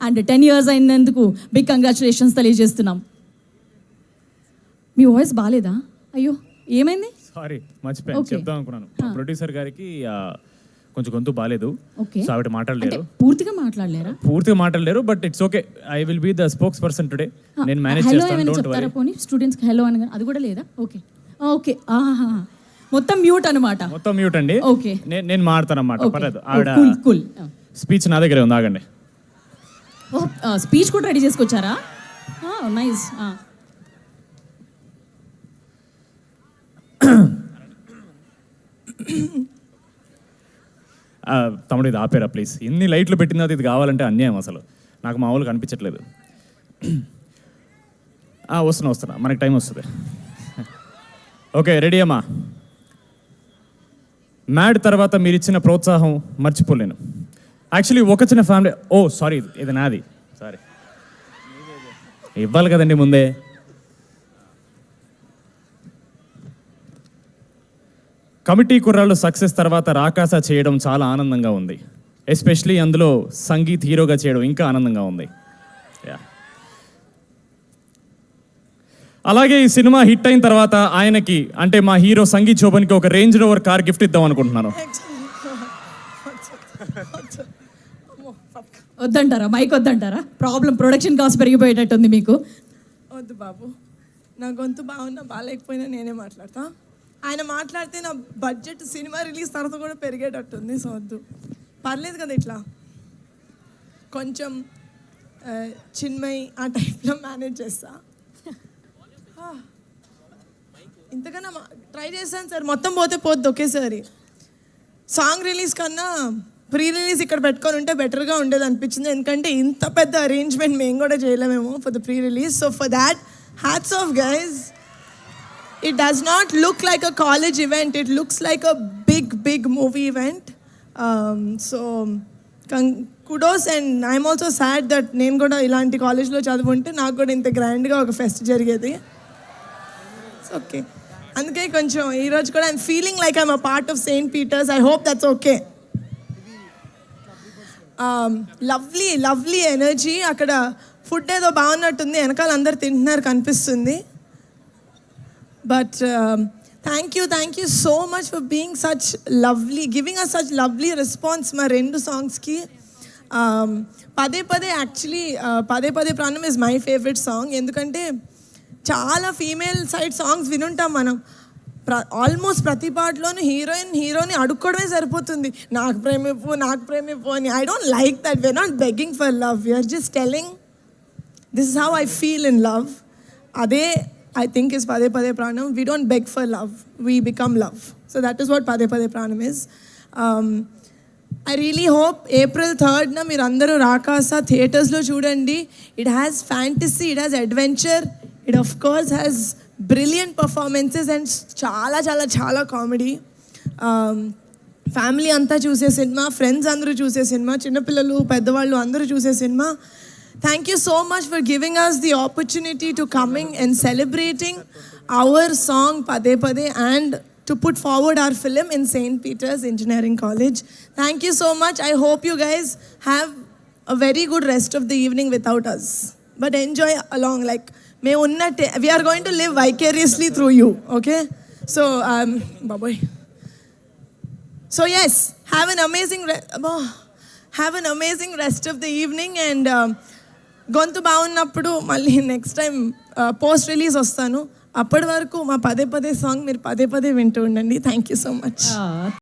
And 10 years అయినందుకు big congratulations తెలియజేస్తున్నాం. మీ voice బాగాలేదా? అయ్యో ఏమైంది? సారీ మర్చిపోయాను చెప్దాం అనుకున్నాను. ప్రొడ్యూసర్ గారికి కొంచెం గొంతు బాగాలేదు, సో ఆవిడ మాట్లాడలేరు. పూర్తిగా మాట్లాడలేరు but it's okay. I will be the spokes person today. నేను మేనేజ్ చేస్తాను, డోంట్ వరీ. పోనీ స్టూడెంట్స్ కి హలో అని అది కూడా లేదా? ఓకే ఓకే, మొత్తం మ్యూట్ అన్నమాట. మొత్తం మ్యూట్ అండి. ఓకే, నేను మాడతాను అన్నమాట, పర్లేదు. ఆవిడ కూల్. స్పీచ్ నా దగ్గరే ఉంది, ఆగండి. స్పీచ్ కూడా రెడీ చేసుకొచ్చారా? నైస్. తమ్ముడు ఇది ఆపేరా ప్లీజ్. ఇన్ని లైట్లు పెట్టిన తర్వాత ఇది కావాలంటే అన్యాయం, అసలు నాకు మామూలుగా అనిపించట్లేదు. వస్తున్నా, మనకి టైం వస్తుంది. ఓకే, రెడీ అమ్మా. మ్యాడ్ తర్వాత మీరు ఇచ్చిన ప్రోత్సాహం మర్చిపోలేను. యాక్చువల్లీ ఒక చిన్న ఫ్యామిలీ, సారీ ఇది నాది, సారీ ఇవ్వాలి కదండి ముందే. కమిటీ కుర్రాళ్ళు సక్సెస్ తర్వాత రాకాస చేయడం చాలా ఆనందంగా ఉంది. ఎస్పెషలీ అందులో సంగీత్ హీరోగా చేయడం ఇంకా ఆనందంగా ఉంది. అలాగే ఈ సినిమా హిట్ అయిన తర్వాత ఆయనకి, అంటే మా హీరో సంగీత్ శోభన్కి ఒక రేంజ్ రోవర్ కార్ గిఫ్ట్ ఇద్దాం అనుకుంటున్నాను. వద్దంటారా? మైక్ వద్దంటారా? ప్రాబ్లం, ప్రొడక్షన్ కాస్ట్ పెరిగిపోయేటట్టుంది మీకు. వద్దు బాబు, నా గొంతు బాగున్నా బాగాలేకపోయినా నేనే మాట్లాడతా. ఆయన మాట్లాడితే నా బడ్జెట్ సినిమా రిలీజ్ తర్వాత కూడా పెరిగేటట్టుంది. సో వద్దు, పర్లేదు కదా, ఇట్లా కొంచెం చిన్మయ్ ఆ టైప్లో మేనేజ్ చేస్తా. ఇంతకన్నా ట్రై చేశాను సార్, మొత్తం పోతే పోద్ది ఒకేసారి. సాంగ్ రిలీజ్ కన్నా ప్రీ రిలీజ్ ఇక్కడ పెట్టుకొని ఉంటే బెటర్గా ఉండేది అనిపించింది. ఎందుకంటే ఇంత పెద్ద అరేంజ్మెంట్ మేము కూడా చేయలేమేమో for the pre release. So for that hats off guys. It does not look like a college event. It looks like a big movie event. So kudos, and I'm also sad that నేను కూడా ఇలాంటి కాలేజ్లో చదువుంటే నాకు కూడా ఇంత గ్రాండ్గా ఒక pest జరిగేది. ఓకే, అందుకే కొంచెం ఈరోజు కూడా I'm feeling like I'm a part of Saint Peter's. I hope that's okay. Lovely energy. అక్కడ ఫుడ్ ఏదో బాగున్నట్టుంది, వెనకాల అందరు తింటున్నారు కనిపిస్తుంది. But thank you so much for being such lovely, giving us such lovely response మా రెండు సాంగ్స్కి. పదే యాక్చువల్లీ పదే ప్రాణం ఇస్ మై ఫేవరెట్ సాంగ్. ఎందుకంటే చాలా ఫీమేల్ సైడ్ సాంగ్స్ వినుంటాం మనం. ఆల్మోస్ట్ ప్రతి పాటలోనూ హీరోని అడుక్కోవడమే సరిపోతుంది, నాకు ప్రేమిప్పు అని. I don't like that. We're not begging for love, we're just telling this is how I feel in love. అదే I think is Pade Pade Pranam. We don't beg for love, we become love. So that is what Pade Pade Pranam is. I really hope April 3rd na meer andaru Rakasa theatres lo chudandi. It has fantasy, it has adventure, it of course has brilliant performances and చాలా comedy. Family anta choose cinema, friends andaru choose cinema, chinna pillalu peddavallu andaru choose cinema. Thank you so much for giving us the opportunity to coming and celebrating our song Pade Pade and to put forward our film in St. Peter's Engineering College. Thank you so much. I hope you guys have a very good rest of the evening without us. But enjoy along, like we are going to live vicariously through you, okay? So, bye-bye. So yes, have an amazing rest of the evening, and గొంతు బాగున్నప్పుడు మళ్ళీ next time post release వస్తాను. అప్పటి వరకు మా పదే song మీరు పదే వింటూ ఉండండి. Thank you so much.